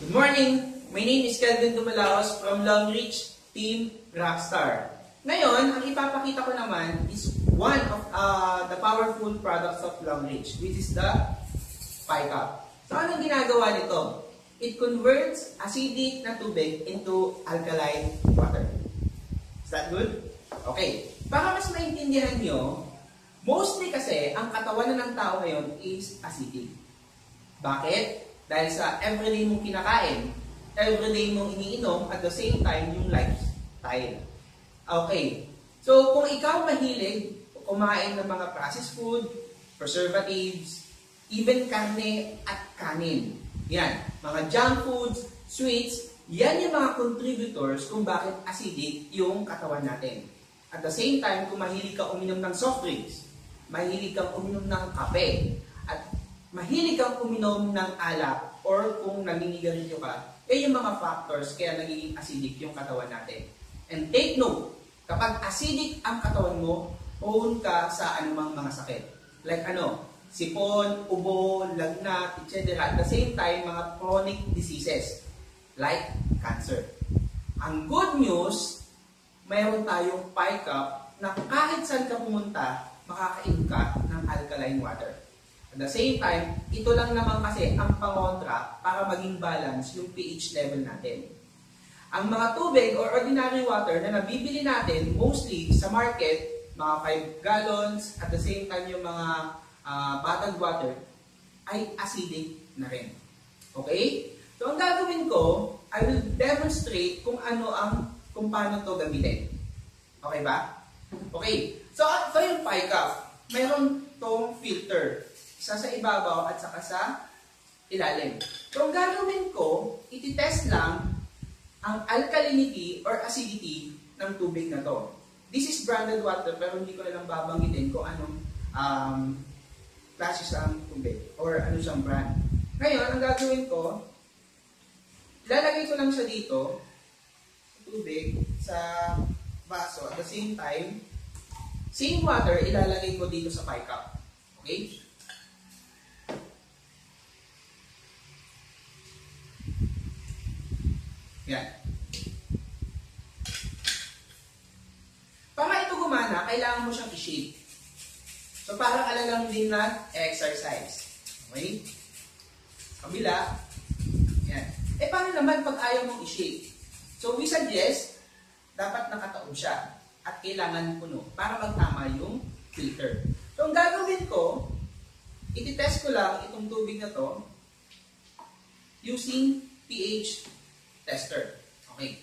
Good morning! My name is Kelvin Dumalaos from Longreach Team Rockstar. Ngayon, ang ipapakita ko naman is one of the powerful products of Longreach, which is the PiCap. So, anong ginagawa nito? It converts acidic na tubig into alkaline water. Is that good? Okay. Para mas maintindihan nyo, mostly kasi ang katawan ng tao ngayon is acidic. Bakit? Dahil sa everyday mong kinakain, everyday mong iniinom, at the same time yung lifestyle. Okay. So, kung ikaw mahilig kumain ng mga processed food, preservatives, even karne at kanin. Yan. Mga junk foods, sweets, yan yung mga contributors kung bakit acidic yung katawan natin. At the same time, kung mahilig ka uminom ng soft drinks, mahilig kang uminom ng kape, at mahilig kang uminom ng alak, or kung naninigarilyo ka, yung mga factors kaya nagiging acidic yung katawan natin. And take note, kapag acidic ang katawan mo, prone ka sa anumang mga sakit. Like sipon, ubo, lagnat, etc. At the same time, mga chronic diseases like cancer. Ang good news, mayroon tayong PiCap na kahit saan ka pumunta, makakainom ka ng alkaline water. At the same time, ito lang naman kasi ang pangontra para maging balance yung pH level natin. Ang mga tubig or ordinary water na nabibili natin mostly sa market, mga 5 gallons, at the same time yung mga bottled water, ay acidic na rin. Okay? So ang gagawin ko, I will demonstrate kung paano to gamitin. Okay ba? Okay. So ito yung PiCap. Mayroon tong filter. Isa sa ibabaw at saka sa ilalim. So ang gagawin ko, iti-test lang ang alkalinity or acidity ng tubig na to. This is branded water pero hindi ko na lang babanggitin kung anong klase siyang tubig or ano siyang brand. Ngayon, ang gagawin ko, ilalagay ko lang siya dito, tubig, sa baso. At the same time, same water, ilalagay ko dito sa PiCap. Okay? Yan. Para ito gumana, kailangan mo siyang i-shake. So, parang alalang din na exercise. Okay? Kabila. Yan. Paano naman pag ayaw mong i-shake? So, we suggest, dapat nakataob siya. At kailangan puno para magtama yung filter. So, ang gagawin ko, iti-test ko lang itong tubig na to using pH tester. Okay.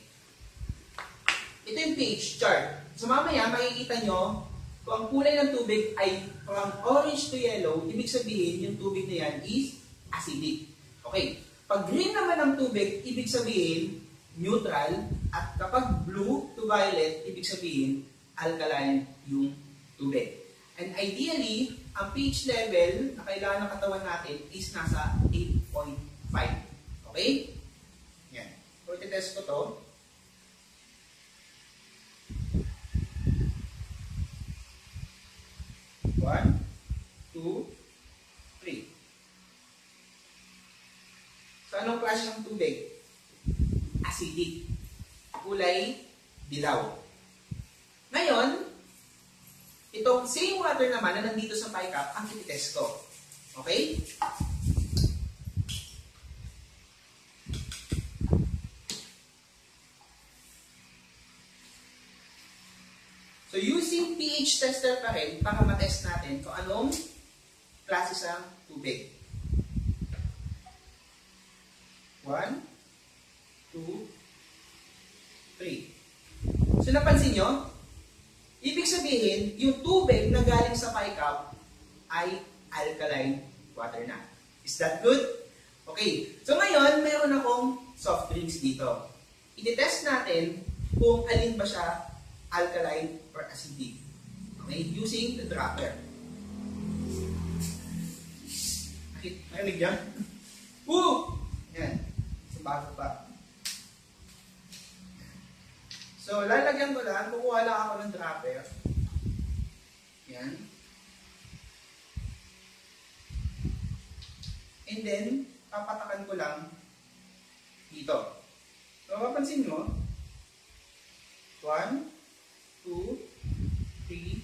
Ito yung pH chart. So, mamaya, makikita nyo, kung ang kulay ng tubig ay from orange to yellow, ibig sabihin, yung tubig na yan is acidic. Okay. Pag green naman ang tubig, ibig sabihin, neutral. At kapag blue to violet, ibig sabihin, alkaline yung tubig. And ideally, ang pH level na kailangan ng katawan natin is nasa 8.5. Okay? Yan. So, iti-test ko to. One, two, three. So, anong klase ng tubig? Acidic. Kulay dilaw. Ngayon, itong same water naman na nandito sa PiCap, ang iti-test ko. Okay? So, using pH tester pa rin para matest natin kung anong klase sa tubig. 1, 2, 3. So, napansin nyo? Ibig sabihin, yung tubig na galing sa PiCap ay alkaline water na. Is that good? Okay. So, ngayon, meron akong soft drinks dito. Iti-test natin kung alin ba siya alkaline or acidic. Okay? Using the dropper. Nakinig yan? Woo! Yan. So, bago pa. So, lalagyan ko lang. Kukuha lang ako ng dropper. Yan. And then, papatakan ko lang dito. So, mapapansin nyo, 1, 2, 3,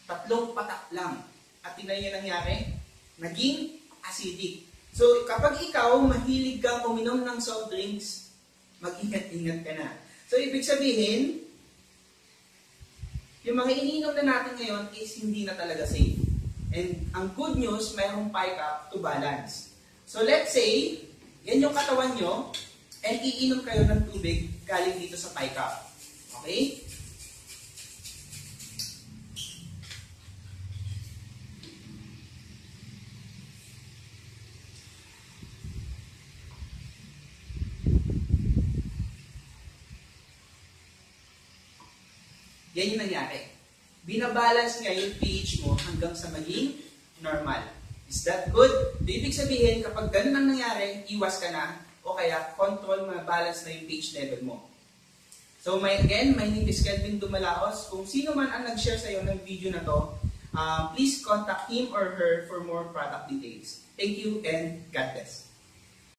tatlong patak lang. At tingnan nyo nangyari, naging acidic. So, kapag ikaw mahilig kang uminom ng soft drinks, mag-ingat-ingat ka na. So, ibig sabihin, yung mga iniinom na natin ngayon is hindi na talaga safe. And ang good news, mayroong PICAP to balance. So, let's say, yan yung katawan nyo, and iinom kayo ng tubig galing dito sa PICAP. Okay? Yan yung nangyari. Binabalance niya yung pH mo hanggang sa maging normal. Is that good? Ibig sabihin, kapag ganun ang nangyari, iwas ka na, o kaya control, balance na yung pH level mo. So, my name is Kelvin Dumalaos. Kung sino man ang nag-share sa iyo ng video na to, please contact him or her for more product details. Thank you and God bless.